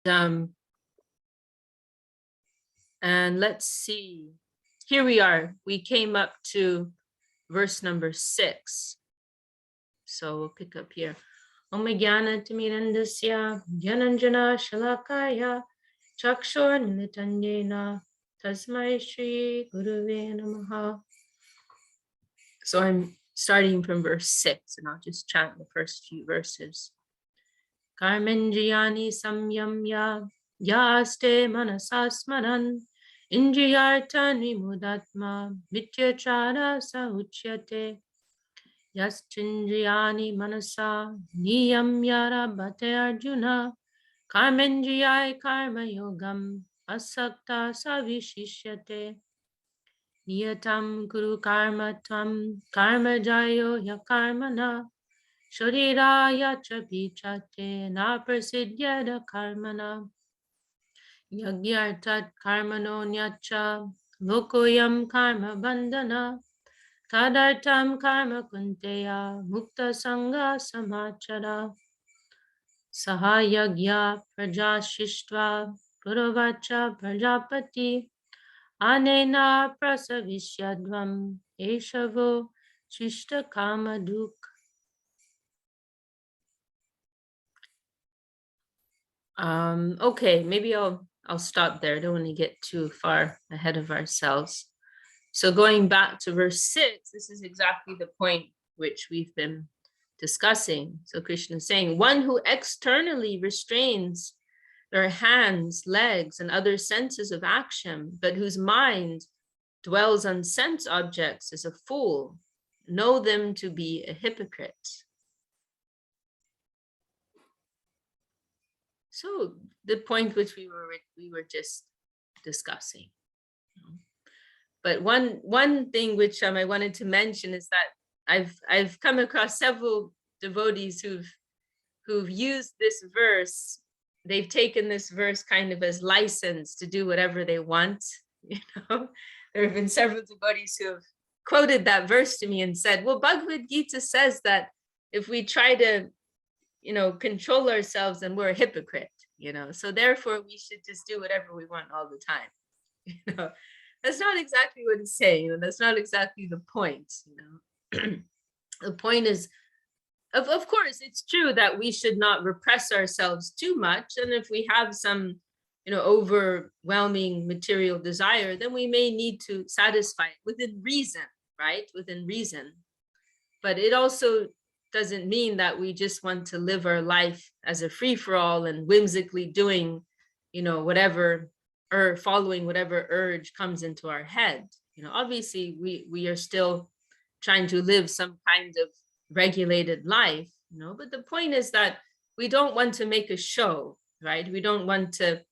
And let's see. Here we are. We came up to verse number 6. So we'll pick up here. Om Jnana Timirandasya Jnananjana Shalakaya Chakshur Militanyena Tasmai Shri Guruve Namaha. So I'm starting from verse 6, and I'll just chant the first few verses. Karmendriyani samyamya yaste manasasmaran indriyartan vimudatma vityachara sauchyate yaschindriyani manasa niyamya rabhate arjuna karmendriyai karma yogam asakta savishishyate niyatam kuru karma tvam karma jayo yakarmana Shariraya cha pichate na prasidyada karmana yagyartat karmano nyacha lokoyam karma bandhana tadartam karma kunteya mukta sangha samachara sahayagya prajashishtva puravacha prajapati anena prasavishyadvam eshavo shishta kamaduk. Okay, maybe I'll stop there. I don't want to get too far ahead of ourselves. So going back to verse 6, this is exactly the point which we've been discussing. So Krishna is saying, one who externally restrains their hands, legs, and other senses of action, but whose mind dwells on sense objects is a fool. Know them to be a hypocrite. So the point which we were just discussing. But one thing which I wanted to mention is that I've come across several devotees who've used this verse. They've taken this verse kind of as license to do whatever they want. You know, there have been several devotees who have quoted that verse to me and said, well, Bhagavad Gita says that if we try to control ourselves, and we're a hypocrite, so therefore we should just do whatever we want all the time. That's not exactly what it's saying. That's not exactly the point. The point is, of course, it's true that we should not repress ourselves too much. And if we have some, overwhelming material desire, then we may need to satisfy it within reason, right? Within reason. But it also doesn't mean that we just want to live our life as a free-for-all and whimsically doing, whatever, or following whatever urge comes into our head. Obviously we are still trying to live some kind of regulated life, but the point is that we don't want to make a show, right? We don't want to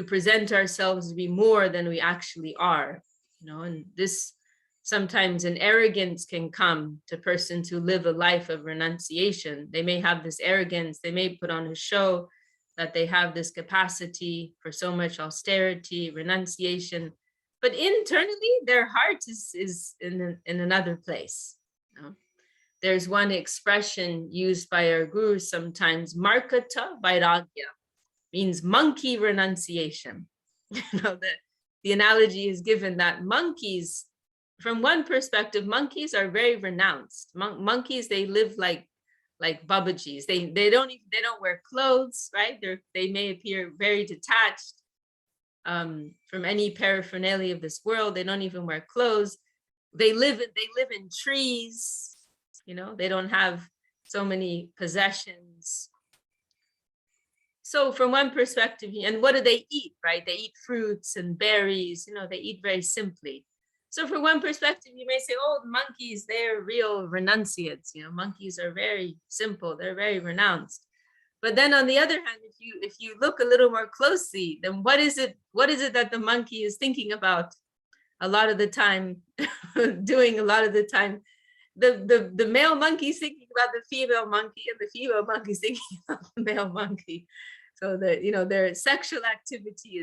present ourselves to be more than we actually are, and this sometimes an arrogance can come to persons who live a life of renunciation. They may have this arrogance, they may put on a show that they have this capacity for so much austerity, renunciation, but internally their heart is in another place. There's one expression used by our gurus sometimes, markata vairagya, means monkey renunciation. The analogy is given that monkeys, from one perspective, monkeys are very renounced. Monkeys, they live like Babajis. They don't wear clothes, right? They may appear very detached from any paraphernalia of this world. They don't even wear clothes. They live in trees. They don't have so many possessions. So from one perspective, and what do they eat, right? They eat fruits and berries. They eat very simply. So from one perspective, you may say, oh, the monkeys, they're real renunciates. Monkeys are very simple. They're very renounced. But then on the other hand, if you look a little more closely, then what is it that the monkey is thinking about a lot of the time, doing a lot of the time? The male monkey is thinking about the female monkey, and the female monkey is thinking about the male monkey. So that, their sexual activity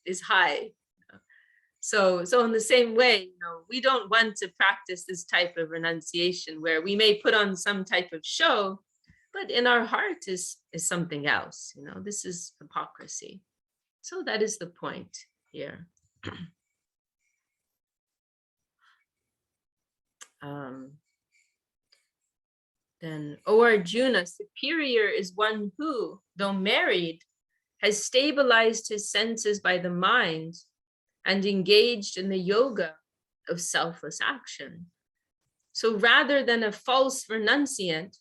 is high. So in the same way, we don't want to practice this type of renunciation where we may put on some type of show, but in our heart is something else. This is hypocrisy. So that is the point here. Then, O Arjuna, superior is one who, though married, has stabilized his senses by the mind and engaged in the yoga of selfless action. So rather than a false renunciant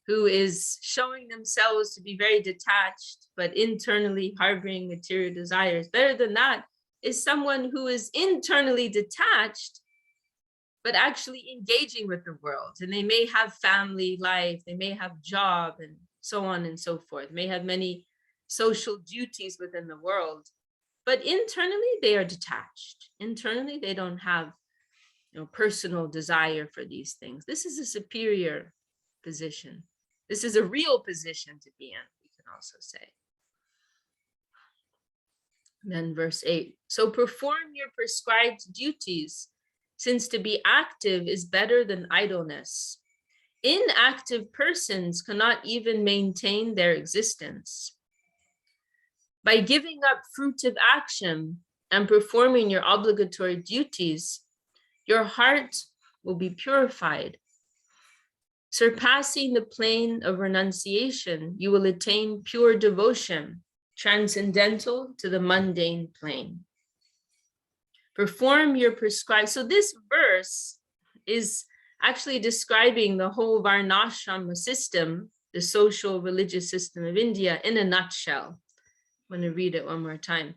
who is showing themselves to be very detached, but internally harboring material desires, better than that is someone who is internally detached, but actually engaging with the world. And they may have family life, they may have job, and so on and so forth. They may have many social duties within the world, but internally they are detached. Internally, they don't have personal desire for these things. This is a superior position. This is a real position to be in, we can also say. And then verse 8, so perform your prescribed duties, since to be active is better than idleness. Inactive persons cannot even maintain their existence. By giving up fruitive action and performing your obligatory duties, your heart will be purified. Surpassing the plane of renunciation, you will attain pure devotion, transcendental to the mundane plane. Perform your prescribed. So this verse is actually describing the whole Varnashrama system, the social religious system of India, in a nutshell. I'm going to read it one more time.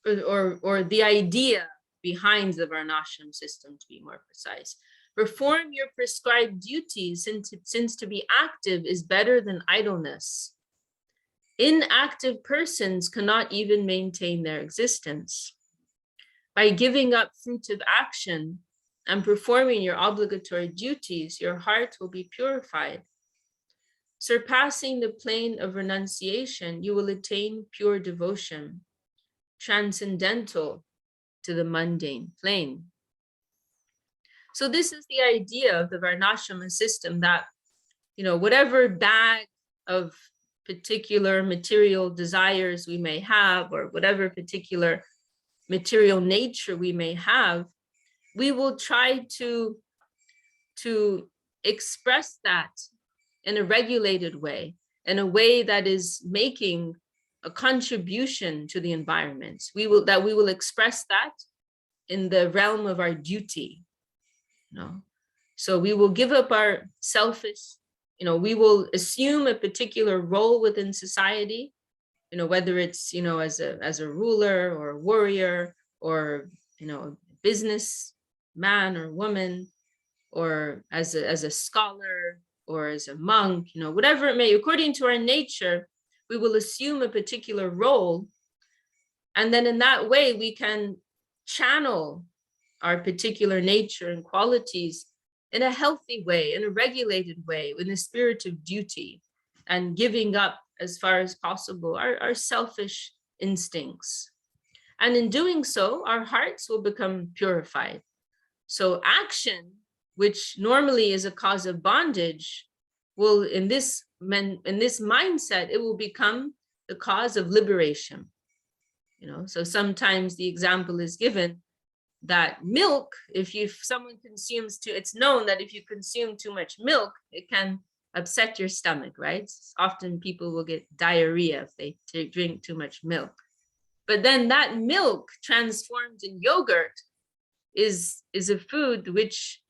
Or the idea behind the Varnashram system, to be more precise. Perform your prescribed duties, since to be active is better than idleness. Inactive persons cannot even maintain their existence. By giving up fruitive action and performing your obligatory duties, your heart will be purified. Surpassing the plane of renunciation, you will attain pure devotion, transcendental to the mundane plane. So this is the idea of the Varnashrama system, that, whatever bag of particular material desires we may have, or whatever particular material nature we may have, we will try to express that in a regulated way, in a way that is making a contribution to the environment. We will express that in the realm of our duty. So we will give up our selfish, we will assume a particular role within society, whether it's, as a ruler or a warrior, or, business man or woman, or as a scholar, or as a monk, whatever it may, according to our nature, we will assume a particular role. And then in that way, we can channel our particular nature and qualities in a healthy way, in a regulated way, in a spirit of duty, and giving up as far as possible our selfish instincts. And in doing so, our hearts will become purified. So action, which normally is a cause of bondage, will, in this mindset, it will become the cause of liberation. So sometimes the example is given that milk, if someone consumes it's known that if you consume too much milk, it can upset your stomach, right? Often people will get diarrhea if they drink too much milk. But then that milk transformed in yogurt is a food which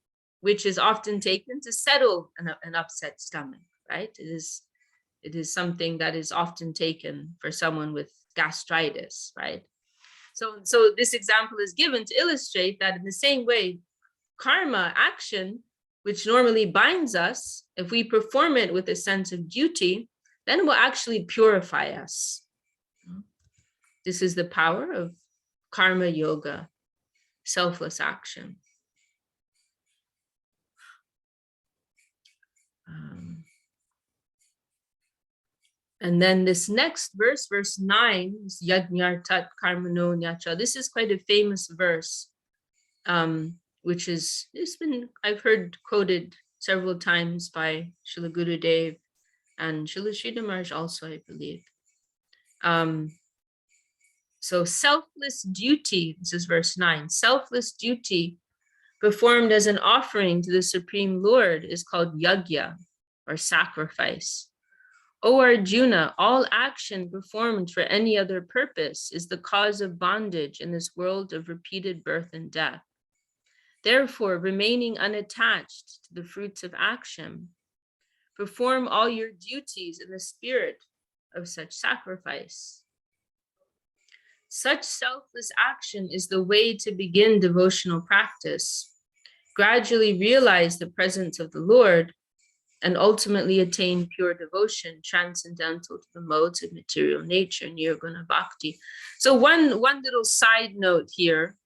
is often taken to settle an upset stomach, right? It is something that is often taken for someone with gastritis, right? So this example is given to illustrate that in the same way, karma, action, which normally binds us, if we perform it with a sense of duty, then it will actually purify us. This is the power of karma yoga, selfless action. And then this next verse, verse 9, is Yajñartat Karmano Nyacha. This is quite a famous verse, which I've heard quoted several times by Srila Gurudev. and Srila Sridhar Maharaj also, I believe. So selfless duty, this is verse 9, selfless duty performed as an offering to the Supreme Lord is called yajna, or sacrifice. O Arjuna, all action performed for any other purpose is the cause of bondage in this world of repeated birth and death. Therefore, remaining unattached to the fruits of action, perform all your duties in the spirit of such sacrifice. Such selfless action is the way to begin devotional practice, gradually realize the presence of the Lord, and ultimately attain pure devotion, transcendental to the modes of material nature, nirguna bhakti. So one little side note here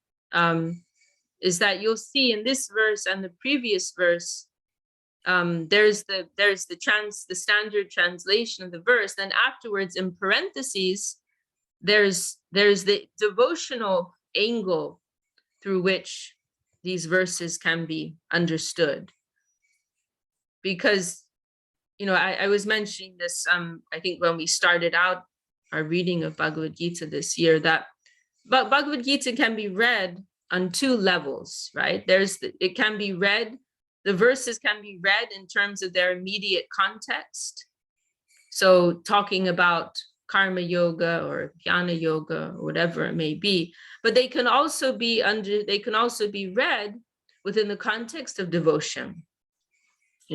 is that you'll see in this verse and the previous verse, there's the standard translation of the verse. Then afterwards, in parentheses, there's the devotional angle through which these verses can be understood. Because, I was mentioning this, I think when we started out our reading of Bhagavad Gita this year, that Bhagavad Gita can be read on two levels, right? It can be read, the verses can be read in terms of their immediate context. So talking about karma yoga or jnana yoga or whatever it may be, but they can also be read within the context of devotion.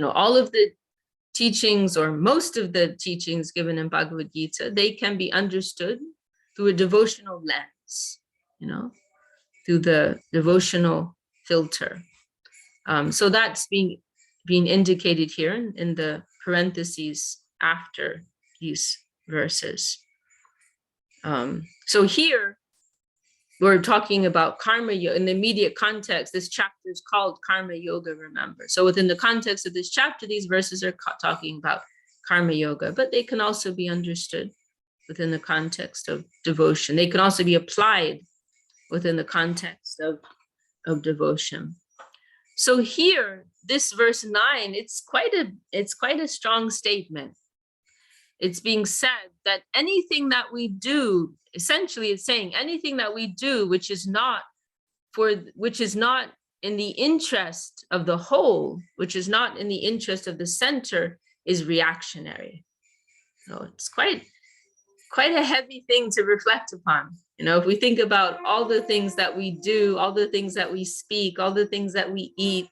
All of the teachings, or most of the teachings given in Bhagavad Gita, they can be understood through a devotional lens, through the devotional filter. So that's being indicated here in the parentheses after these verses. So here we're talking about karma yoga. In the immediate context, this chapter is called Karma Yoga, remember. So within the context of this chapter, these verses are talking about karma yoga, but they can also be understood within the context of devotion. They can also be applied within the context of devotion. So here, this verse 9, it's quite a strong statement. It's being said that anything that we do, essentially it's saying anything that we do which is not in the interest of the whole, which is not in the interest of the center, is reactionary. So it's quite a heavy thing to reflect upon. If we think about all the things that we do, all the things that we speak, all the things that we eat,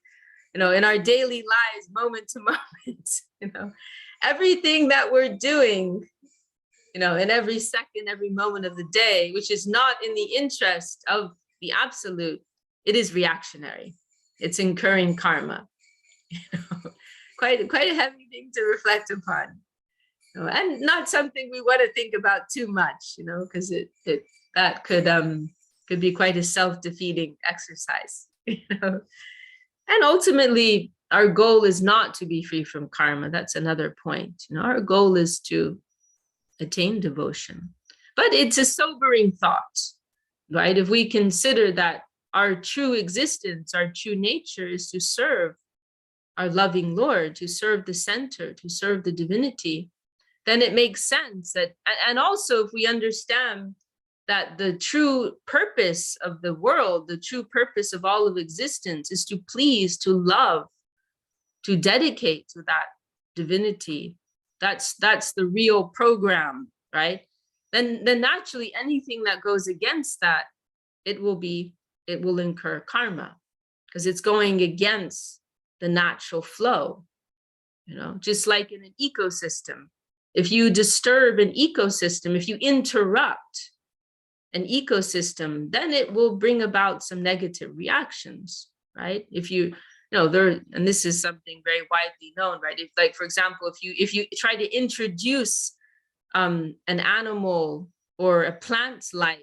in our daily lives, moment to moment, everything that we're doing, in every second, every moment of the day, which is not in the interest of the absolute, it is reactionary. It's incurring karma. Quite a heavy thing to reflect upon. And not something we want to think about too much, because that could be quite a self-defeating exercise, And ultimately, our goal is not to be free from karma. That's another point. Our goal is to attain devotion. But it's a sobering thought, right? If we consider that our true existence, our true nature is to serve our loving Lord, to serve the center, to serve the divinity, then it makes sense that, and also if we understand that the true purpose of the world, the true purpose of all of existence is to please, to love, to dedicate to that divinity. That's the real program, right? Then naturally anything that goes against that, it will incur karma, because it's going against the natural flow, just like in an ecosystem. If you disturb an ecosystem, if you interrupt an ecosystem, then it will bring about some negative reactions, right? If you and this is something very widely known, right? If, like, for example, if you try to introduce an animal or a plant's life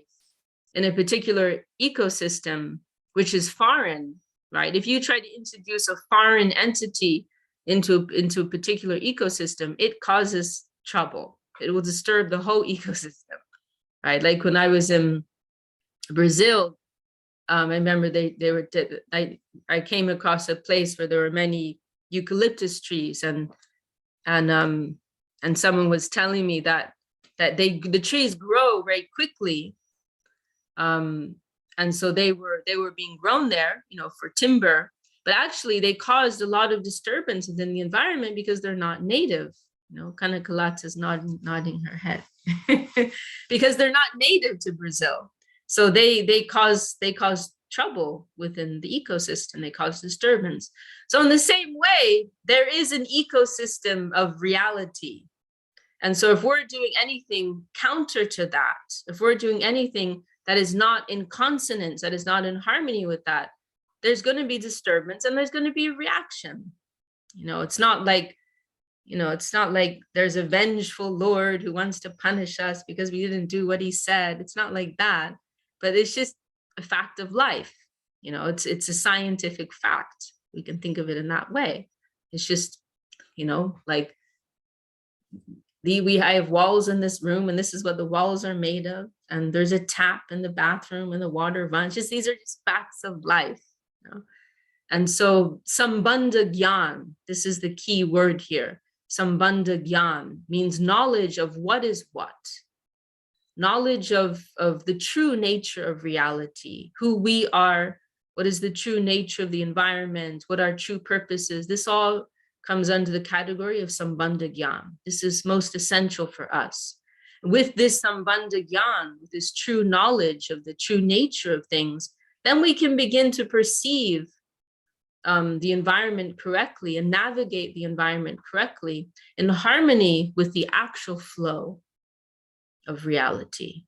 in a particular ecosystem, which is foreign, right? If you try to introduce a foreign entity into a particular ecosystem, it causes trouble. It will disturb the whole ecosystem, right? Like when I was in Brazil, I remember I came across a place where there were many eucalyptus trees, and And someone was telling me that the trees grow very quickly. And so they were being grown there, for timber, but actually they caused a lot of disturbance within the environment because they're not native. Kanakalata's nodding her head because they're not native to Brazil. So they cause trouble within the ecosystem. They cause disturbance. So in the same way, there is an ecosystem of reality. And so if we're doing anything counter to that, if we're doing anything that is not in consonance, that is not in harmony with that, there's going to be disturbance and there's going to be a reaction. It's not like there's a vengeful Lord who wants to punish us because we didn't do what he said. It's not like that, but it's just a fact of life. It's a scientific fact. We can think of it in that way. It's just, like I have walls in this room, and this is what the walls are made of. And there's a tap in the bathroom and the water runs. These are just facts of life. And so Sambandha Gyan, this is the key word here. Sambandha Gyan means knowledge of what is what. Knowledge of the true nature of reality, who we are, what is the true nature of the environment, what our true purpose is. This all comes under the category of Sambandha Gyan. This is most essential for us. With this Sambandha Gyan, with this true knowledge of the true nature of things, then we can begin to perceive the environment correctly and navigate the environment correctly in harmony with the actual flow of reality.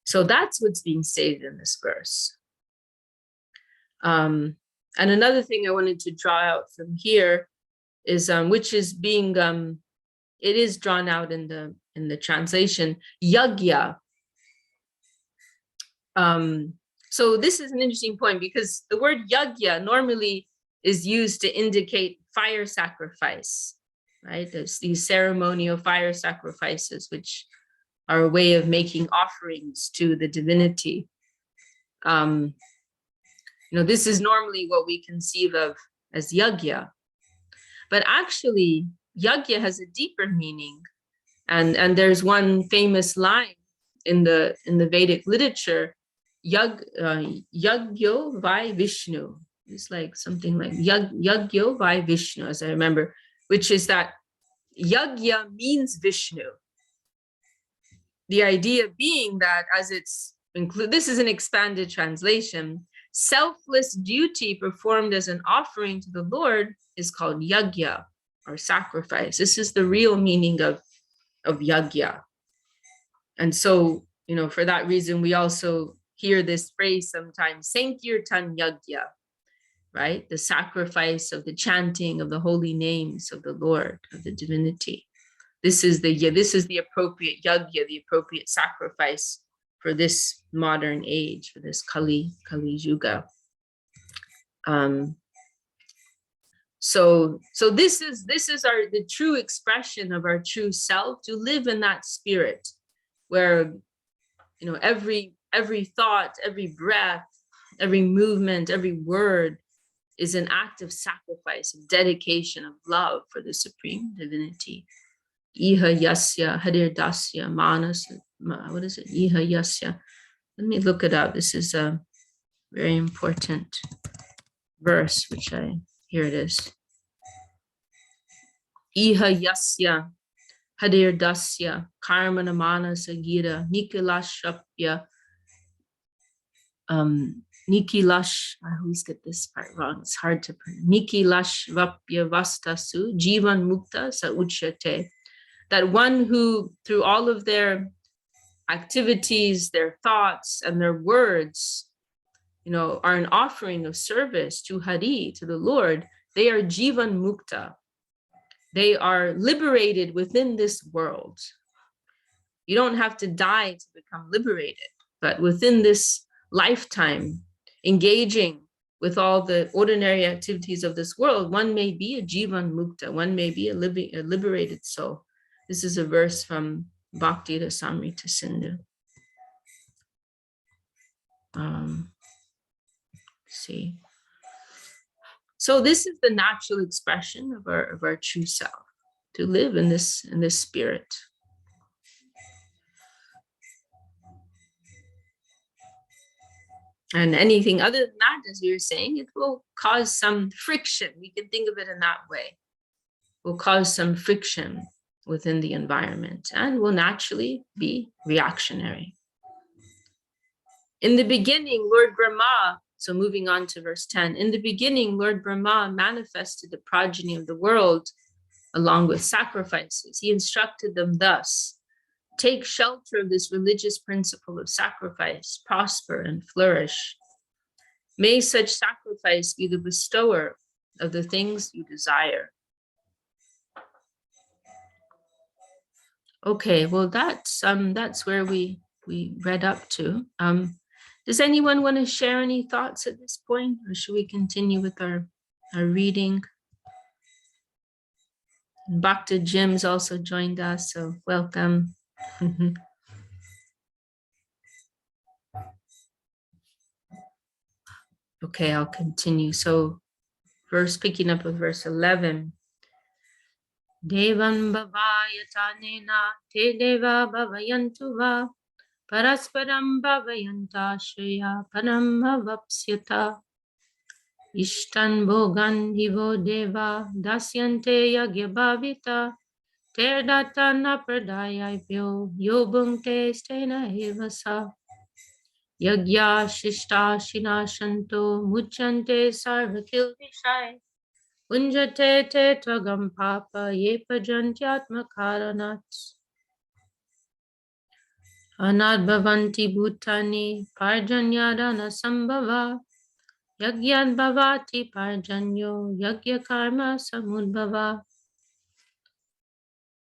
So that's what's being stated in this verse. And another thing I wanted to draw out from here is, which is being, it is drawn out in the translation, yagya. So this is an interesting point because the word yagya normally is used to indicate fire sacrifice, right? There's these ceremonial fire sacrifices, which are a way of making offerings to the divinity. This is normally what we conceive of as yagya, but actually yagya has a deeper meaning. And there's one famous line in the Vedic literature, Yagyo Vai Vishnu. It's like something like Yagyo Vai Vishnu, as I remember, which is that Yagya means Vishnu. The idea being that, as it's included, this is an expanded translation, selfless duty performed as an offering to the Lord is called yagya, or sacrifice. This is the real meaning of yagya. And so, for that reason, we also hear this phrase sometimes, Sankirtan Yagya, right? The sacrifice of the chanting of the holy names of the Lord, of the divinity. This is the appropriate yagya, the appropriate sacrifice for this modern age, for this Kali Yuga. So this is the true expression of our true self, to live in that spirit where, every thought, every breath, every movement, every word is an act of sacrifice, of dedication, of love for the supreme divinity. Iha yasya harir dasya manas. What is it? Iha yasya. Let me look it up. This is a very important verse, here it is. Iha yasya harir dasya karmana manasa gira nikilashapya. Nikilash, I always get this part wrong. It's hard to pronounce. Nikilash vapya vastasu jivan mukta sa uchyate. That one who, through all of their activities, their thoughts, and their words, are an offering of service to Hari, to the Lord, they are jivan mukta. They are liberated within this world. You don't have to die to become liberated, but within this lifetime, engaging with all the ordinary activities of this world, one may be a jivan mukta, one may be a liberated soul. This is a verse from Bhakti Rasamrita Sindhu. See. So this is the natural expression of our true self. live in this spirit. And anything other than that, as we were saying, it will cause some friction. We can think of it in that way. Will cause some friction within the environment and will naturally be reactionary. In the beginning, Lord Brahma, so moving on to verse 10, in the beginning, Lord Brahma manifested the progeny of the world along with sacrifices. He instructed them thus: take shelter of this religious principle of sacrifice, prosper and flourish. May such sacrifice be the bestower of the things you desire. Okay, well, that's where we read up to. Does anyone want to share any thoughts at this point, or should we continue with our reading? Bhakta Jim's also joined us, so welcome. Okay, I'll continue. So picking up with verse 11. Devan bhavayatanena te deva bhavayantu va parasparam bhavayanta shriya param avapsyata ishtan bhogan hivo deva dasyante yagya bhavita ter datana pradayabhyo yobhungte stena evasa yagya shishta shinashanto muchante sarvakil vishai Unjate te tvagam papa ye pajantyatma karanat. Anad bhavanti bhutani parjanyadana sambhava. Yagyan bhavati parjanyo yagya karma samudbhava.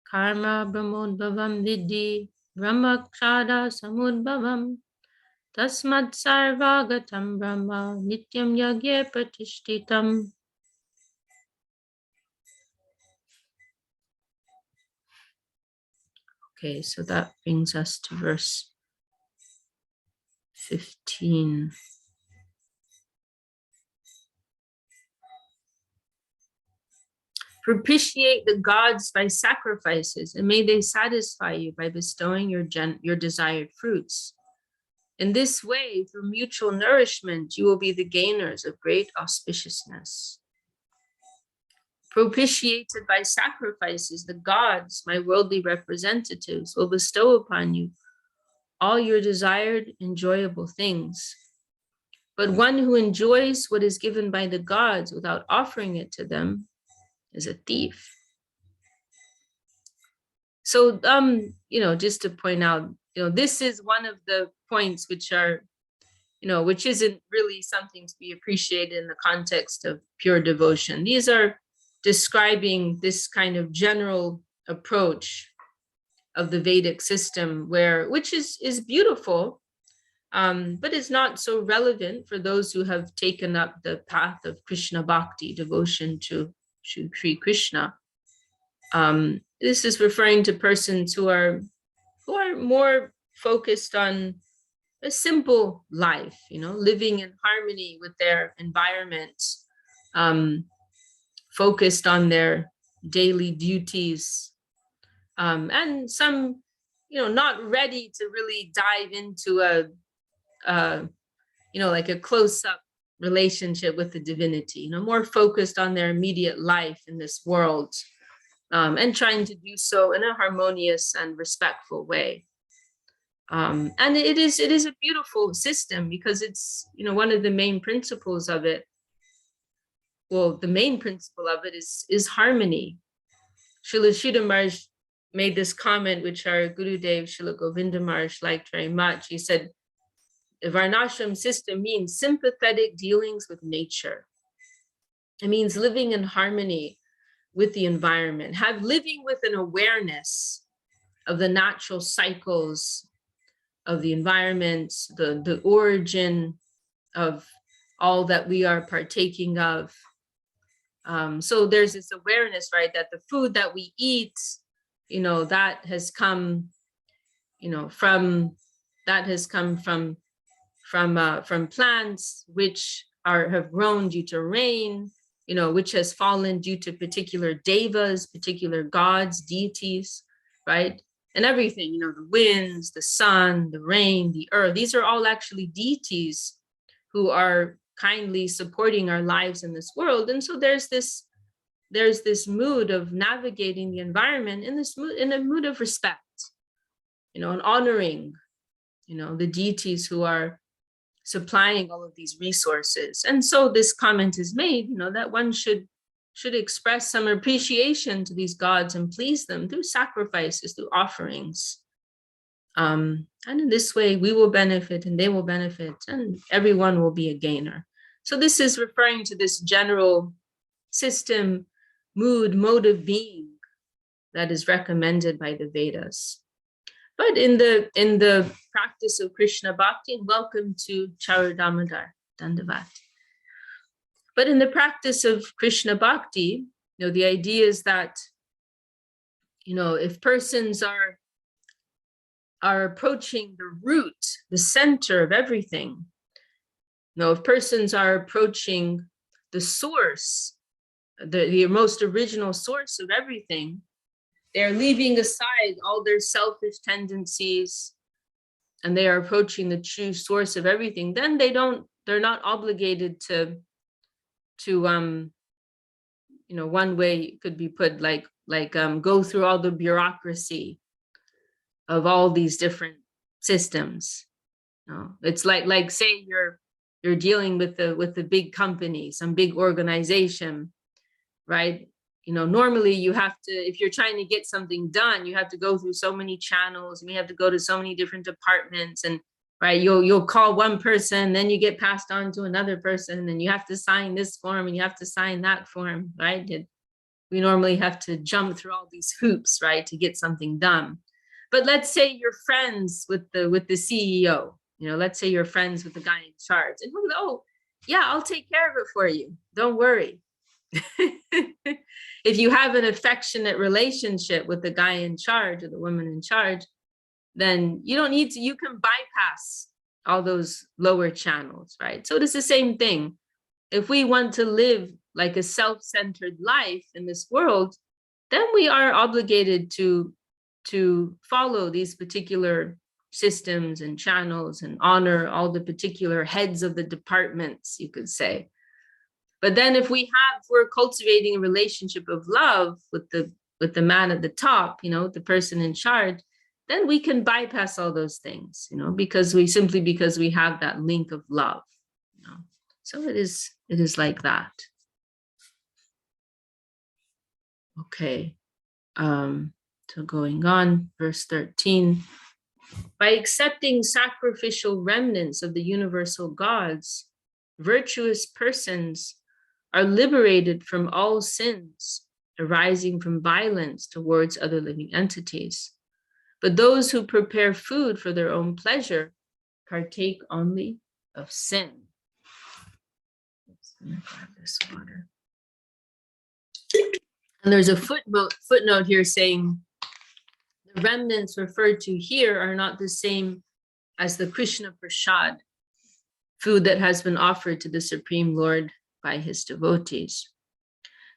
Karma brahmodbhavam vidhi brahmakshada samudbhavam. Tasmad sarvagatam brahma nityam yagye pratishtitam. Okay, so that brings us to verse 15. Propitiate the gods by sacrifices, and may they satisfy you by bestowing your desired fruits. In this way, through mutual nourishment, you will be the gainers of great auspiciousness. Propitiated by sacrifices, the gods, my worldly representatives, will bestow upon you all your desired enjoyable things. But one who enjoys what is given by the gods without offering it to them is a thief. So, just to point out, this is one of the points which are, which isn't really something to be appreciated in the context of pure devotion. These are describing this kind of general approach of the Vedic system, which is beautiful, but is not so relevant for those who have taken up the path of Krishna Bhakti, devotion to Sri Krishna. This is referring to persons who are more focused on a simple life, living in harmony with their environment, focused on their daily duties, and some, not ready to really dive into like a close-up relationship with the divinity, more focused on their immediate life in this world, and trying to do so in a harmonious and respectful way. And it is a beautiful system because it's, one of the main principles of it. Well, the main principle of it is harmony. Srila Sridhar Maharaj made this comment, which our Gurudev Srila Govinda Maharaj liked very much. He said, the Varnashram system means sympathetic dealings with nature. It means living in harmony with the environment, living with an awareness of the natural cycles of the environment, the origin of all that we are partaking of. So there's this awareness, right, that the food that we eat, that has come, from plants which have grown due to rain, which has fallen due to particular devas, particular gods, deities, right? And everything, the winds, the sun, the rain, the earth, these are all actually deities who are kindly supporting our lives in this world. And so there's this mood of navigating the environment in a mood of respect, and honoring, the deities who are supplying all of these resources. And so this comment is made, that one should express some appreciation to these gods and please them through sacrifices, through offerings. And in this way, we will benefit and they will benefit and everyone will be a gainer. So this is referring to this general system, mode of being that is recommended by the Vedas. But in the practice of Krishna Bhakti, and welcome to Charu Damodar, Dandavat. But in the practice of Krishna Bhakti, the idea is that, if persons are approaching the root, the center of everything, if persons are approaching the source, the most original source of everything, they're leaving aside all their selfish tendencies and they are approaching the true source of everything, then they're not obligated to one way it could be put like go through all the bureaucracy of all these different systems. It's like say you're dealing with the big company, some big organization, right? Normally you have to, if you're trying to get something done, you have to go through so many channels and you have to go to so many different departments, and right, you'll call one person, then you get passed on to another person, and you have to sign this form and you have to sign that form, right? We normally have to jump through all these hoops, right, to get something done. But let's say you're friends with the CEO, let's say you're friends with the guy in charge, and he'll go, oh yeah, I'll take care of it for you, don't worry. If you have an affectionate relationship with the guy in charge or the woman in charge, then you don't need to, you can bypass all those lower channels, right? So it's the same thing. If we want to live like a self-centered life in this world, then we are obligated to follow these particular systems and channels and honor all the particular heads of the departments, you could say. But then if we're cultivating a relationship of love with the man at the top, the person in charge, then we can bypass all those things, because we have that link of love, So it is like that. Okay. So going on, verse 13. By accepting sacrificial remnants of the universal gods, virtuous persons are liberated from all sins arising from violence towards other living entities. But those who prepare food for their own pleasure partake only of sin. I'm gonna grab this water. And there's a footnote here saying the remnants referred to here are not the same as the Krishna Prasad, food that has been offered to the Supreme Lord by his devotees.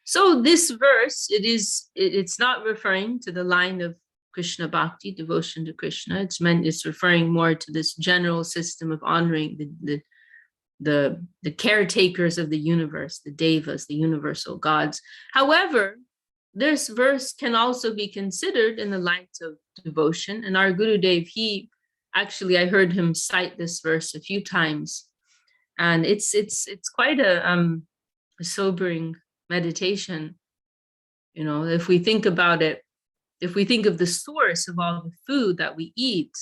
So this verse, it's not referring to the line of Krishna Bhakti, devotion to Krishna. It's referring more to this general system of honoring the caretakers of the universe, the devas, the universal gods. However, this verse can also be considered in the light of devotion. And our Gurudev, I heard him cite this verse a few times, and it's quite a sobering meditation. If we think about it, if we think of the source of all the food that we eat,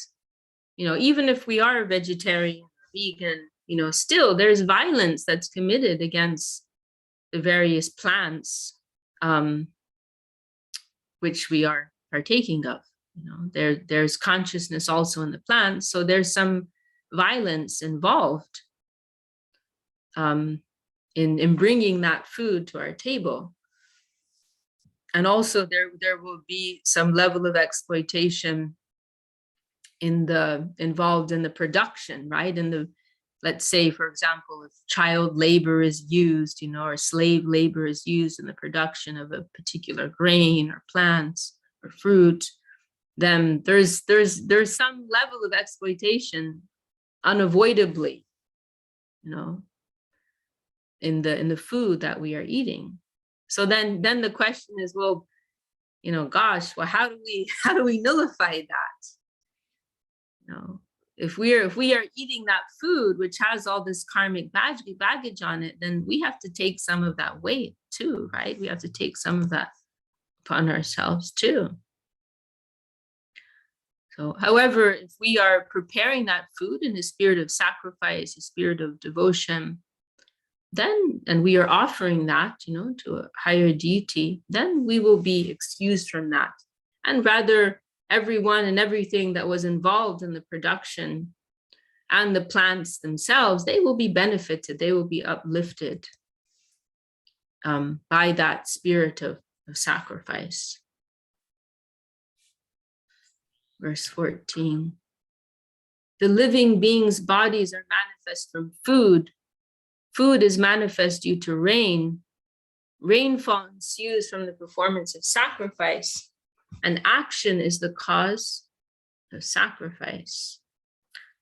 even if we are vegetarian, vegan, still there's violence that's committed against the various plants, which we are partaking of. There's consciousness also in the plants, so there's some violence involved in bringing that food to our table. And also there will be some level of exploitation involved in the production, right? In let's say, for example, if child labor is used, or slave labor is used in the production of a particular grain or plants or fruit, then there's some level of exploitation unavoidably, in the food that we are eating. So then the question is, well, gosh, well, how do we nullify that? If we are eating that food which has all this karmic baggage on it, then we have to take some of that weight too, right? We have to take some of that upon ourselves too. So, however, if we are preparing that food in a spirit of sacrifice, a spirit of devotion, then, and we are offering that, to a higher deity, then we will be excused from that. And rather, everyone and everything that was involved in the production and the plants themselves, they will be benefited, they will be uplifted by that spirit of sacrifice. Verse 14. The living beings' bodies are manifest from food. Food is manifest due to rain. Rainfall ensues from the performance of sacrifice, and action is the cause of sacrifice.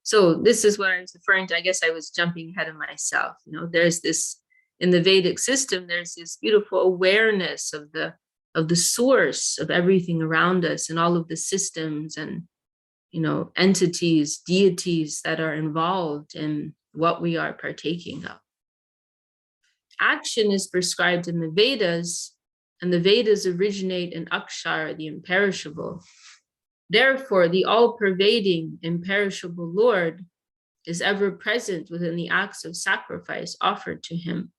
So this is what I was referring to. I guess I was jumping ahead of myself. There's this, in the Vedic system, there's this beautiful awareness of the source of everything around us and all of the systems and, entities, deities that are involved in what we are partaking of. Action is prescribed in the Vedas, and the Vedas originate in Akshara, the imperishable. Therefore, the all-pervading, imperishable Lord is ever present within the acts of sacrifice offered to him.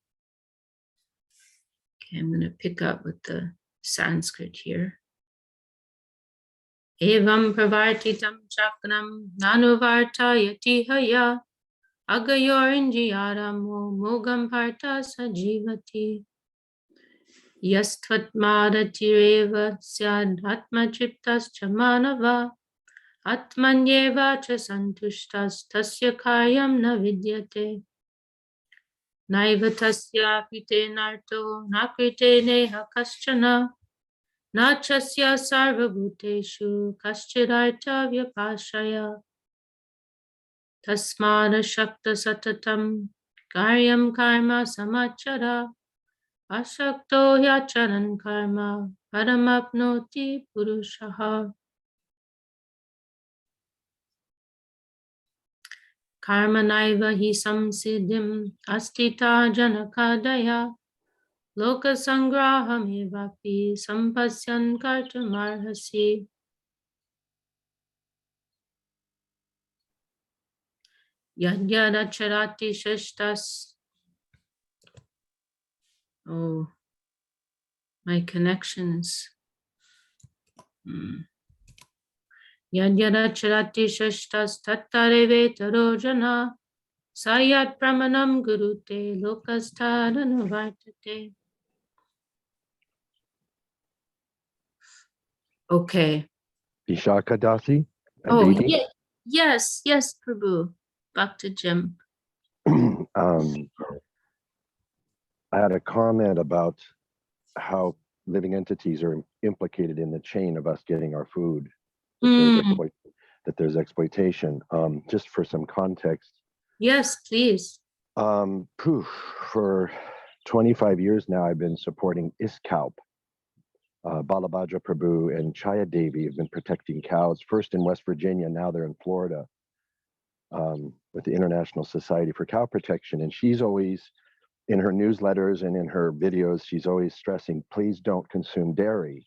Okay, I'm going to pick up with the Sanskrit here. Evam pravartitam chakram nanuvartayati haya agayorinjiyaramo mogam partha sajivati yastvatmadatireva syad atmachiptas chamanava atmanyeva cha santushtas tasya karyam na vidyate naiva tasya krite narto na krite neha kaschana na chasya sarvabhuteshu kaschirartha vyapashaya tasmada shakta satatam karyam karma samachara asakto yacharan karma paramapnoti purushaha. Karma naiva hi samsiddhim astita janakadaya loka sangraham evapi sampasyan kartumarhasi. Yadyada charati shashtas. Oh, my connections. Yadyada charati shashtas tattareve tarojana sayat pramanam gurute lokastadanavartate. Okay. Vishaka Dasi? Oh, yeah. Yes, Prabhu. Back to Jim. I had a comment about how living entities are implicated in the chain of us getting our food, that there's exploitation. Just for some context. Yes, please. For 25 years now, I've been supporting ISCALP. Balabhadra Prabhu and Chaya Devi have been protecting cows, first in West Virginia, now they're in Florida, with the International Society for Cow Protection. And she's always, in her newsletters and in her videos, she's always stressing, please don't consume dairy.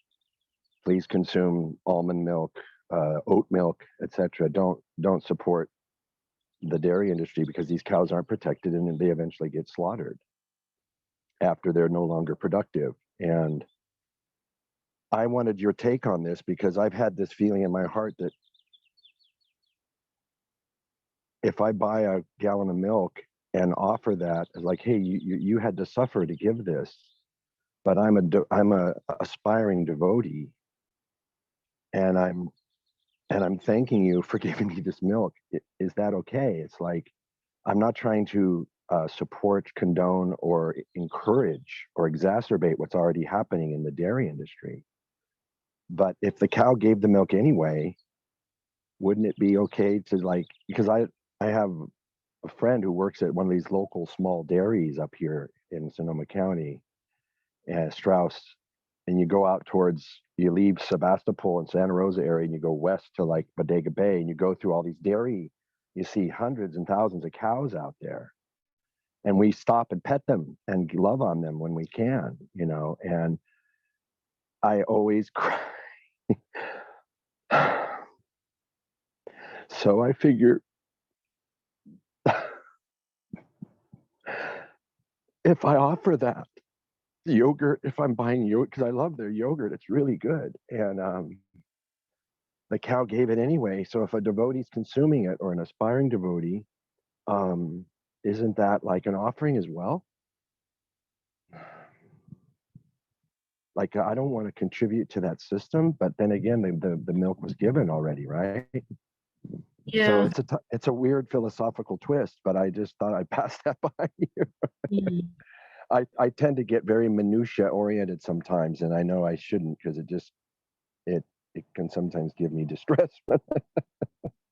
Please consume almond milk, oat milk, etc. Don't support the dairy industry because these cows aren't protected and they eventually get slaughtered after they're no longer productive. And I wanted your take on this because I've had this feeling in my heart that if I buy a gallon of milk and offer that, like, hey, you had to suffer to give this, but I'm a aspiring devotee, and I'm thanking you for giving me this milk. Is that okay? It's like I'm not trying to support, condone, or encourage or exacerbate what's already happening in the dairy industry. But if the cow gave the milk anyway, wouldn't it be okay to, like, because I have a friend who works at one of these local small dairies up here in Sonoma County, and Strauss, and you go out towards, you leave Sebastopol and Santa Rosa area, and you go west to like Bodega Bay, and you go through all these dairy, you see hundreds and thousands of cows out there, and we stop and pet them and love on them when we can, and I always cry. So I figure, if I offer that yogurt, if I'm buying yogurt, because I love their yogurt, it's really good, and the cow gave it anyway. So if a devotee's consuming it, or an aspiring devotee, isn't that like an offering as well? Like, I don't want to contribute to that system, but then again, the milk was given already, right? Yeah. So it's a weird philosophical twist, but I just thought I'd pass that by you. Mhm. I tend to get very minutia oriented sometimes, and I know I shouldn't, because it can sometimes give me distress.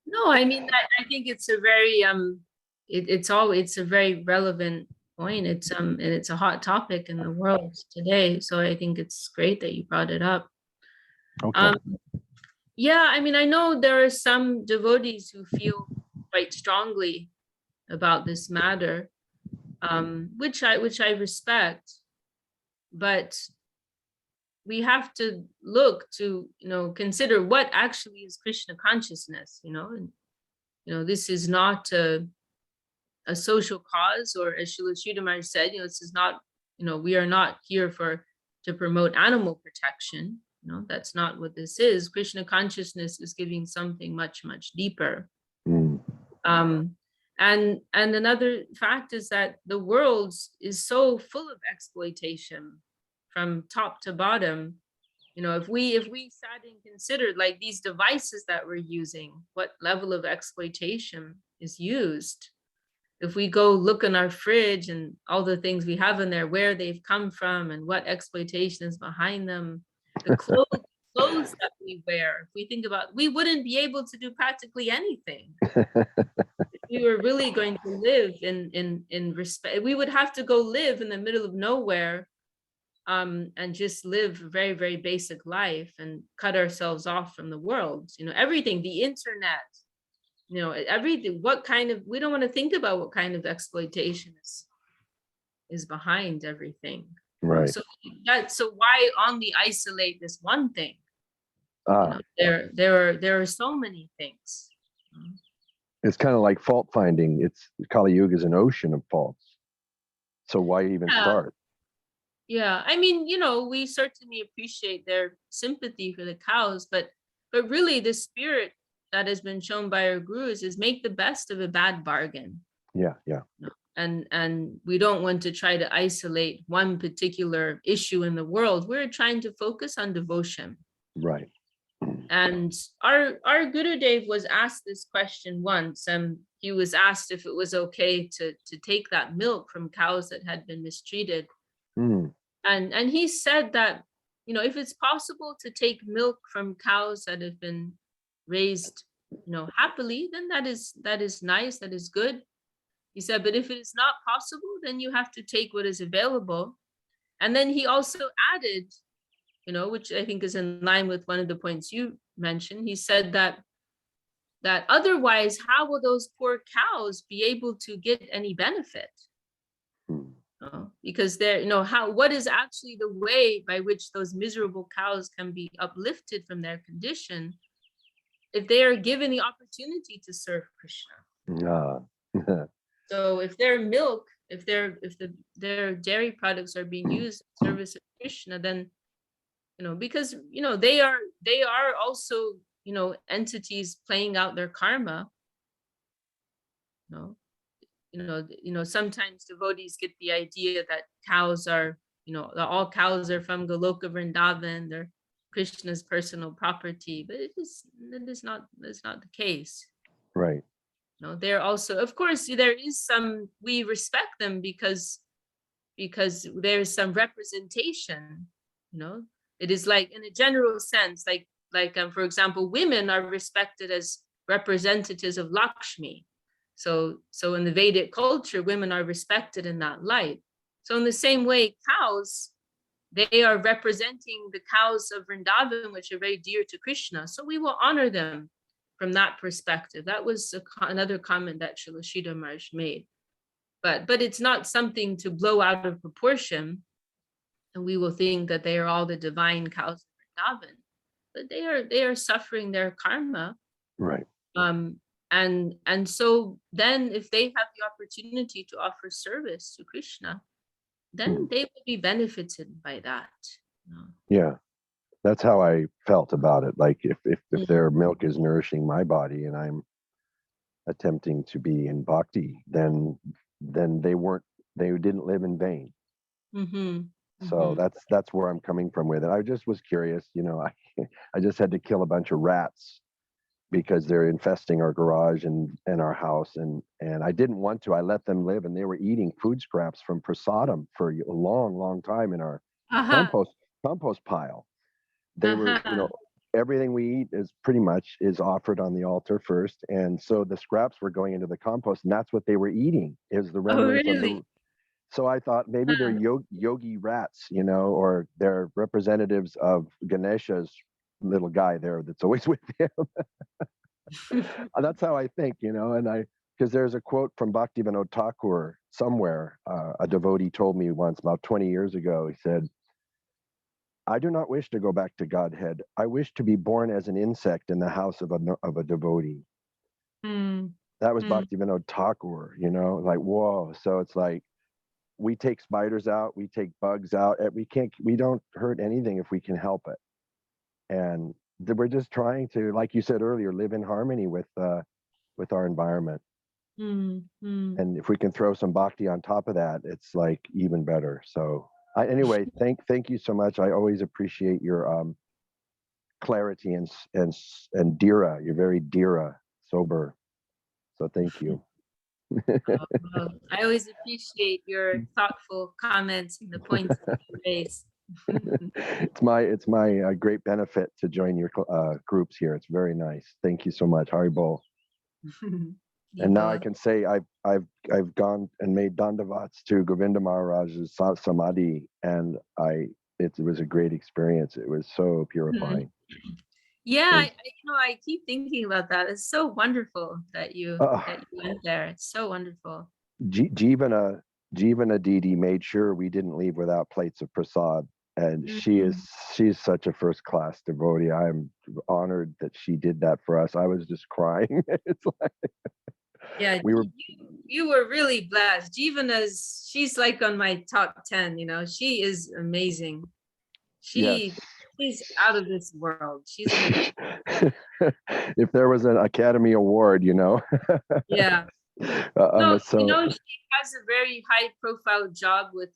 No, I mean, I think it's a very it's a very relevant point. And it's a hot topic in the world today. So I think it's great that you brought it up. Okay. Um, yeah, I mean, I know there are some devotees who feel quite strongly about this matter, which I respect, but we have to look to, consider what actually is Krishna consciousness, and this is not a social cause, or as Srila Sridhar Maharaj said, this is not, we are not here to promote animal protection. That's not what this is. Krishna consciousness is giving something much, much deeper. Mm. And another fact is that the world is so full of exploitation from top to bottom. If we sat and considered, like, these devices that we're using, what level of exploitation is used. If we go look in our fridge and all the things we have in there, where they've come from and what exploitation is behind them, the clothes that we wear, if we think about, we wouldn't be able to do practically anything. If we were really going to live in respect, we would have to go live in the middle of nowhere, and just live a very, very basic life and cut ourselves off from the world. Everything, the internet, everything, we don't want to think about what kind of exploitation is behind everything. Right. So why only isolate this one thing? Ah, There are so many things. it's kind of like fault finding. It's Kali Yuga is an ocean of faults. So why even start? Yeah, I mean, we certainly appreciate their sympathy for the cows, but really the spirit that has been shown by our gurus is make the best of a bad bargain. Yeah. And we don't want to try to isolate one particular issue in the world. We're trying to focus on devotion. Right. And our Gurudev was asked this question once, and he was asked if it was okay to take that milk from cows that had been mistreated. Mm. And he said that, if it's possible to take milk from cows that have been raised, happily, then that is nice, that is good. He said, but if it is not possible, then you have to take what is available. And then he also added, which I think is in line with one of the points you mentioned. He said that otherwise, how will those poor cows be able to get any benefit? Mm. Because what is actually the way by which those miserable cows can be uplifted from their condition if they are given the opportunity to serve Krishna? So if their milk, if their dairy products are being used in service of Krishna, then because they are also entities playing out their karma. Sometimes devotees get the idea that cows are, that all cows are from Goloka Vrindavan, they're Krishna's personal property, but that is not the case. Right. No, they're also, of course, there is some, we respect them because there's some representation, you know. It is like in a general sense, for example, women are respected as representatives of Lakshmi. So in the Vedic culture, women are respected in that light. So in the same way, cows, they are representing the cows of Vrindavan, which are very dear to Krishna. So we will honor them from that perspective. That was another comment that Srila Sridhar Maharaj made. But it's not something to blow out of proportion, and we will think that they are all the divine cows of Vrindavan. But they are suffering their karma. Right. And so then if they have the opportunity to offer service to Krishna, then they will be benefited by that. Yeah. That's how I felt about it. Like if their milk is nourishing my body and I'm attempting to be in bhakti, then they didn't live in vain. So that's where I'm coming from with it. I just was curious, I just had to kill a bunch of rats because they're infesting our garage and our house, and I didn't want to. I let them live, and they were eating food scraps from prasadam for a long time in our compost pile. They were, everything we eat is pretty much is offered on the altar first, and so the scraps were going into the compost, and that's what they were eating, is the remnants of the. So I thought maybe they're yogi rats, or they're representatives of Ganesha's little guy there that's always with him. That's how I think, and because there's a quote from Bhaktivinoda Thakur somewhere, a devotee told me once about 20 years ago. He said, "I do not wish to go back to Godhead. I wish to be born as an insect in the house of a devotee." That was Bhaktivinoda Thakur, like, whoa. So it's like, we take spiders out, we take bugs out, and we don't hurt anything if we can help it. And we're just trying to, like you said earlier, live in harmony with our environment. And if we can throw some bhakti on top of that, it's like even better. So anyway, thank you so much. I always appreciate your clarity and dhira. You're very dhira, sober. So thank you. I always appreciate your thoughtful comments and the points that you raise. It's my great benefit to join your groups here. It's very nice. Thank you so much, Haribol. And now I can say I've gone and made dandavats to Govinda Maharaj's samadhi, and it was a great experience. It was so purifying. Yeah, I keep thinking about that. It's so wonderful that you went there. It's so wonderful. Jivana Didi made sure we didn't leave without plates of prasad, and she's such a first class devotee. I'm honored that she did that for us. I was just crying. It's like, yeah, you were really blessed. She's like on my top 10. She is amazing. She's out of this world. She's amazing. If there was an Academy Award, Yeah. So she has a very high profile job with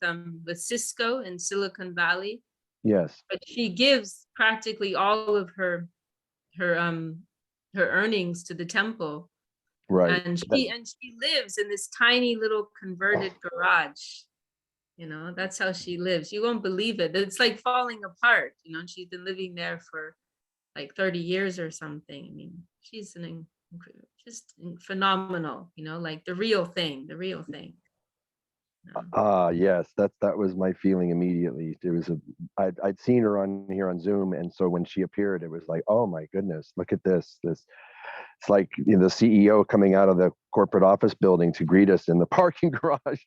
Cisco in Silicon Valley. Yes. But she gives practically all of her earnings to the temple. Right. And she lives in this tiny little converted garage. That's how she lives. You won't believe it. It's like falling apart. She's been living there for like 30 years or something. I mean, she's just phenomenal, like the real thing. Yes, that was my feeling immediately. It was I'd seen her on here on Zoom, and so when she appeared, it was like, oh my goodness, look at this. It's like the CEO coming out of the corporate office building to greet us in the parking garage.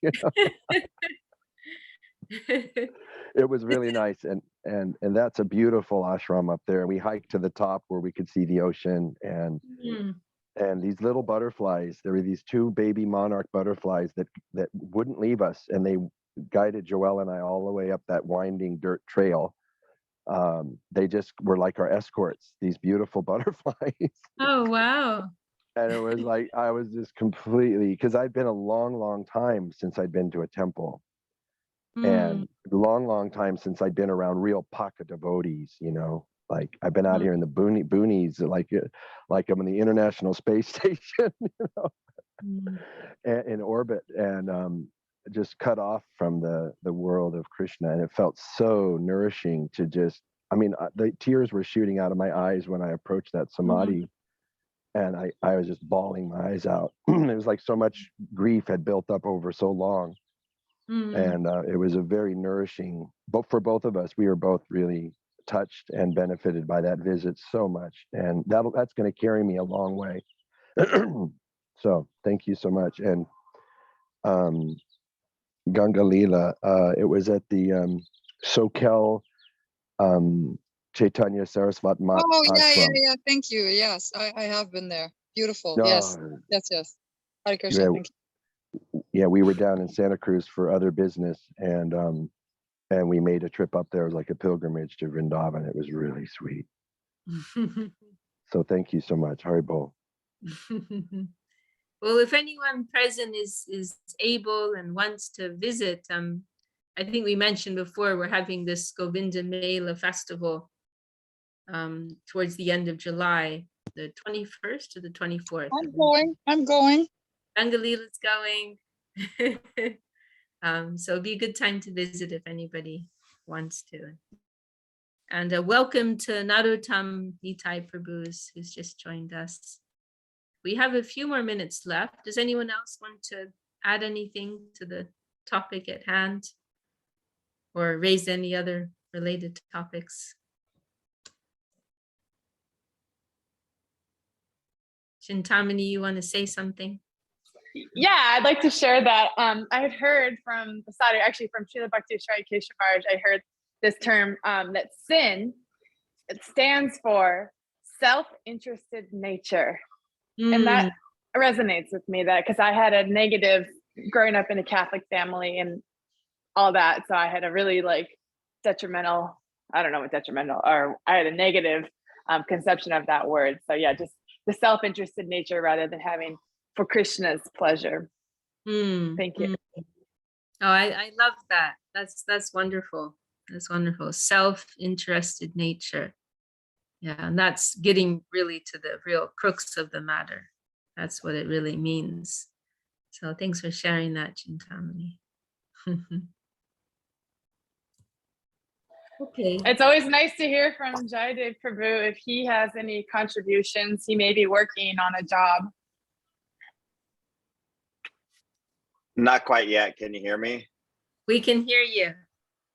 It was really nice, and that's a beautiful ashram up there. We hiked to the top where we could see the ocean, and these little butterflies. There were these two baby monarch butterflies that wouldn't leave us, and they guided Joelle and I all the way up that winding dirt trail. They just were like our escorts, these beautiful butterflies. Oh, wow. And it was like, I was just completely, because I'd been a long time since I'd been to a temple. And long time since I'd been around real Paka devotees, Like I've been out here in the boonies, like I'm in the International Space Station, in orbit, and just cut off from the world of Krishna. And it felt so nourishing to just, I mean, the tears were shooting out of my eyes when I approached that samadhi. And I was just bawling my eyes out. It was like so much grief had built up over so long. And it was a very nourishing, but for both of us, we were both really touched and benefited by that visit so much. And that's going to carry me a long way. So thank you so much. And Ganga Lila, it was at the Sokel Chaitanya Sarasvat Mat Ashram. Yeah. Thank you. Yes, I have been there. Beautiful. Oh, Yes. Hare Krishna. Thank you. Yeah, we were down in Santa Cruz for other business, and we made a trip up there, like a pilgrimage to Vrindavan. It was really sweet. So thank you so much, Haribol. Well, if anyone present is able and wants to visit, I think we mentioned before, we're having this Govinda Mela festival towards the end of July, the 21st or the 24th. I'm going. Angalila's going. So it'd be a good time to visit if anybody wants to. And welcome to Narottam Nitai Prabhu, who's just joined us. We have a few more minutes left. Does anyone else want to add anything to the topic at hand or raise any other related topics? Chintamani, you want to say something? Yeah, I'd like to share that I had heard from the Sadhu, actually from Srila Bhakti Keshav Maharaj, I heard this term that sin, it stands for self-interested nature. And that resonates with me, that because I had a negative growing up in a Catholic family and all that. So I had a really detrimental, I don't know what detrimental, or I had a negative conception of that word. So yeah, just the self-interested nature rather than having for Krishna's pleasure. Thank you. Oh, I love that. That's wonderful. That's wonderful. Self-interested nature. Yeah, and that's getting really to the real crux of the matter. That's what it really means. So thanks for sharing that, Chintamani. Okay. It's always nice to hear from Jayadev Prabhu. If he has any contributions, he may be working on a job. Not quite yet. Can you hear me? We can hear you.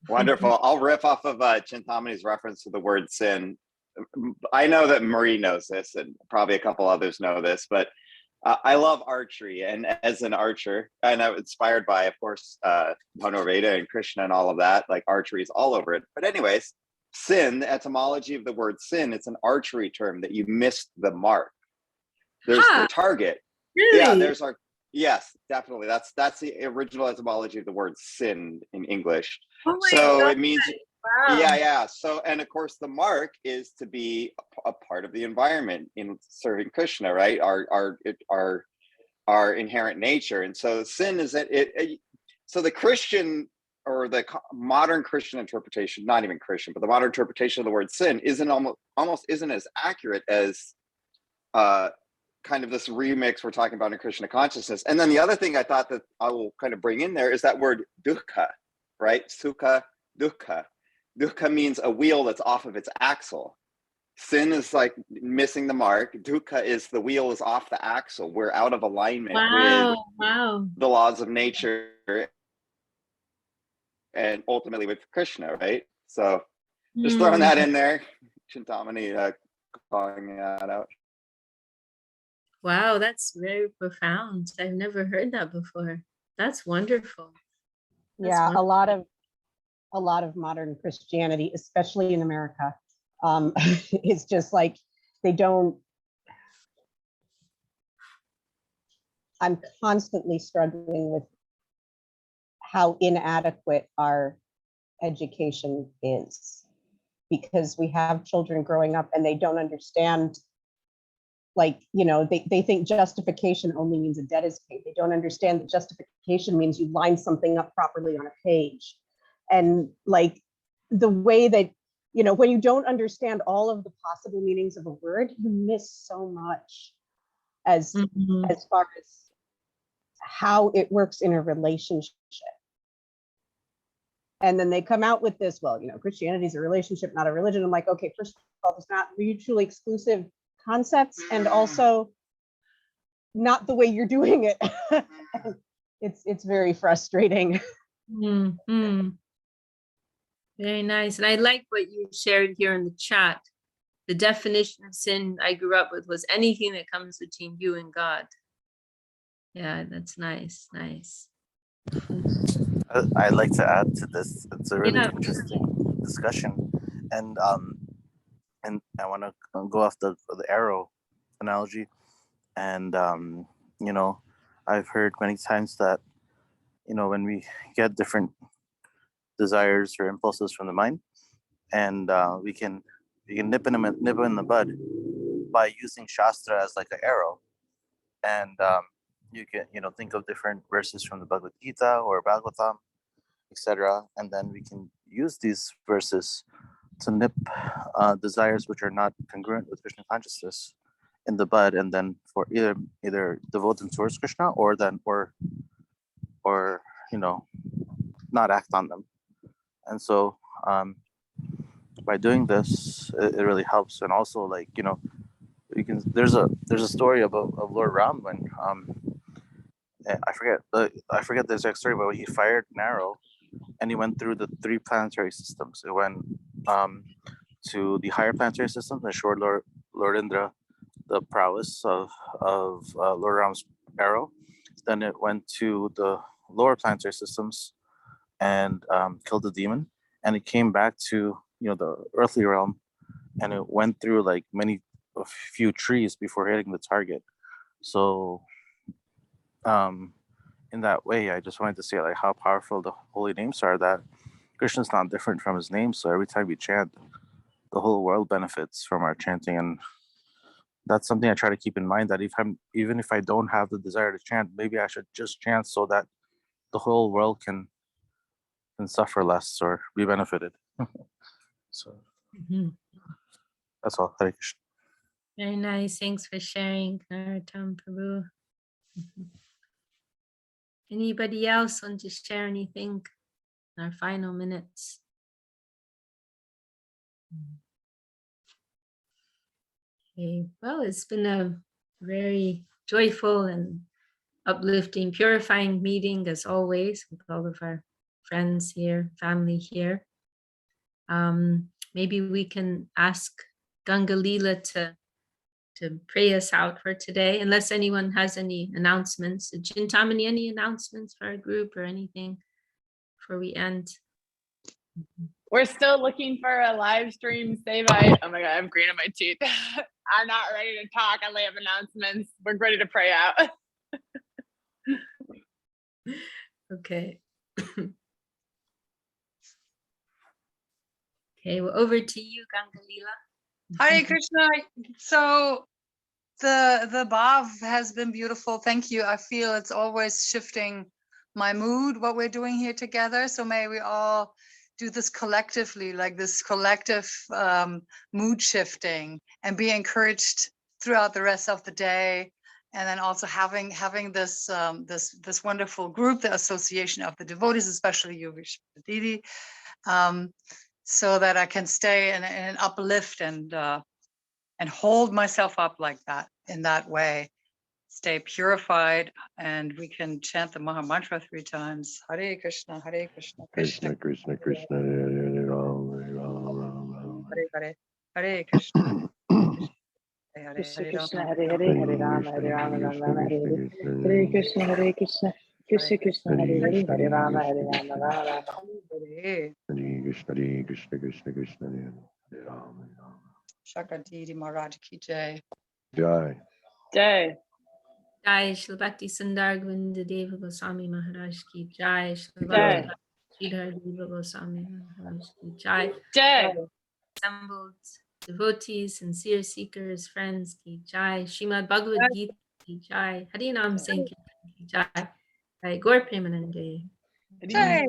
Wonderful. I'll riff off of Chintamani's reference to the word sin. I know that Marie knows this, and probably a couple others know this, but I love archery. And as an archer, and I'm inspired by, of course, Dhanurveda and Krishna and all of that, like archery is all over it. But anyways, sin, the etymology of the word sin, it's an archery term that you missed the mark. There's the target. Really? Yeah, yes, definitely. That's the original etymology of the word sin in English. Oh my so God. it means, wow. Yeah. So, and of course, the mark is to be a part of the environment in serving Krishna, right? Our inherent nature. And so sin is that so the Christian or the modern Christian interpretation, not even Christian, but the modern interpretation of the word sin isn't almost isn't as accurate as kind of this remix we're talking about in Krishna consciousness. And then the other thing I thought that I will kind of bring in there is that word dukkha, right? Sukha, dukkha. Dukkha means a wheel that's off of its axle. Sin is like missing the mark. Dukkha is the wheel is off the axle. We're out of alignment with the laws of nature and ultimately with Krishna, right? So just throwing that in there. Chintamani calling that out. Wow, that's very profound. I've never heard that before. That's wonderful. That's wonderful. a lot of modern Christianity, especially in America, is just like I'm constantly struggling with how inadequate our education is, because we have children growing up and they don't understand. They think justification only means a debt is paid. They don't understand that justification means you line something up properly on a page. And the way that you know, when you don't understand all of the possible meanings of a word, you miss so much as far as how it works in a relationship. And then they come out with this, well, you know, Christianity is a relationship, not a religion. I'm like, okay, first of all, it's not mutually exclusive concepts, and also not the way you're doing it. It's very frustrating. Very nice. And I like what you shared here in the chat. The definition of sin I grew up with was anything that comes between you and God. Yeah, that's nice. Nice. I'd like to add to this. It's a really Yeah. interesting discussion, and I want to go off the arrow analogy, and you know, I've heard many times that, you know, when we get different desires or impulses from the mind, and we can nip them in the bud by using Shastra as like an arrow, and you can, you know, think of different verses from the Bhagavad Gita or Bhagavatam, etc., and then we can use these verses to nip desires which are not congruent with Krishna consciousness in the bud, and then for either devote them towards Krishna, or you know, not act on them. And so by doing this, it really helps. And also, like, you know, you can, there's a story of Lord Ram when I forget the exact story, but when he fired an arrow and he went through the 3 planetary systems. It went to the higher planetary systems and showed Lord Indra the prowess of Lord Ram's arrow. Then it went to the lower planetary systems and killed the demon. And it came back to, you know, the earthly realm, and it went through like a few trees before hitting the target. So in that way, I just wanted to say like how powerful the holy names are, that Krishna's not different from his name. So every time we chant, the whole world benefits from our chanting. And that's something I try to keep in mind, that even if I don't have the desire to chant, maybe I should just chant so that the whole world can suffer less or be benefited. So that's all. Hare Krishna. Very nice. Thanks for sharing, Narottam Prabhu. Anybody else want to share anything in our final minutes? Okay, well, it's been a very joyful and uplifting, purifying meeting as always, with all of our friends here, family here. Maybe we can ask Ganga Leela to pray us out for today, unless anyone has any announcements. Chintamani, any announcements for our group or anything before we end? We're still looking for a live stream Sevite. Oh my God, I'm green on my teeth. I'm not ready to talk. I lay up announcements. We're ready to pray out. Okay. Okay, well, over to you, Ganga Leela. Hare Krishna. So the Bhav has been beautiful. Thank you. I feel it's always shifting my mood, what we're doing here together. So may we all do this collectively, like this collective mood shifting, and be encouraged throughout the rest of the day. And then also having this this wonderful group, the Association of the Devotees, especially you, Vishnu Didi, so that I can stay in an uplift and hold myself up like that, in that way, stay purified, and we can chant the Maha Mantra 3 times. Hare Krishna, Hare Krishna, Krishna Krishna Krishna, Hare Ram, Hare Ram, Ram Ram. Hare Hare Krishna. Hare Krishna, Hare Hare Hare, Hare Rama, Hare Rama, Rama Hare Hare. Hare Krishna, Hare Krishna, Krishna Krishna, Hare Hare, Hare Rama, Hare Rama, Rama Rama. Hare. Hare Krishna, Krishna Krishna, Hare Ram, Hare Ram. Shakadidi Maharaj ki jai. Jai. Jai. Jai Shri Bhakti Sundar Govinda Deva Goswami Maharaj ki Jai. Shri Jai. Bhakti Sridhar Deva Goswami Maharaj ki Jai. Jai. Assembled devotees, sincere seekers, friends ki Jai. Srimad Bhagavad Gita ki Jai. Hari Nam Sankirtan ki Jai. Jai Gaur Premanande. Jai.